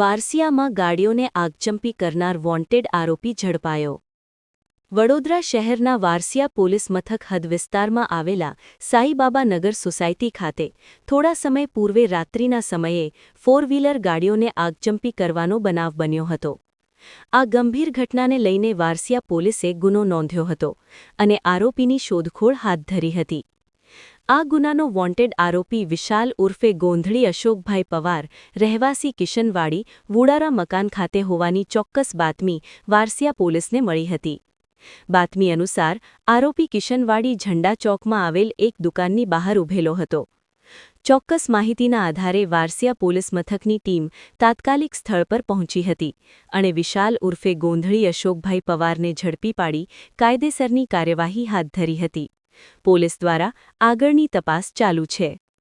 વારસિયામાં ગાડીઓને આગચંપી કરનાર વોન્ટેડ આરોપી ઝડપાયો. વડોદરા શહેરના વારસિયા પોલીસ મથક હદ વિસ્તારમાં આવેલા સાઈબાબા નગર સોસાયટી ખાતે થોડા સમય પૂર્વે રાત્રિના સમયે ફોર વ્હીલર ગાડીઓને આગચંપી કરવાનો બનાવ બન્યો હતો. આ ગંભીર ઘટનાને લઈને વારસિયા પોલીસે ગુનો નોંધ્યો હતો અને આરોપીની શોધખોળ હાથ ધરી હતી. આ ગુનાનો વોન્ટેડ આરોપી વિશાલ ઉર્ફે ગોંધળી અશોકભાઈ પવાર રહેવાસી કિશનવાડી વુડારા મકાન ખાતે હોવાની ચોક્કસ બાતમી વારસિયા પોલીસને મળી હતી. બાતમી અનુસાર આરોપી કિશનવાડી ઝંડા ચોકમાં આવેલ એક દુકાનની બહાર ઊભેલો હતો. ચોક્કસ માહિતીના આધારે વારસિયા પોલીસ મથકની ટીમ તાત્કાલિક સ્થળ પર પહોંચી હતી અને વિશાલ ઉર્ફે ગોંધળી અશોકભાઈ પવારને ઝડપી પાડી કાયદેસરની કાર્યવાહી હાથ ધરી હતી. પોલીસ દ્વારા આગળની તપાસ ચાલુ છે.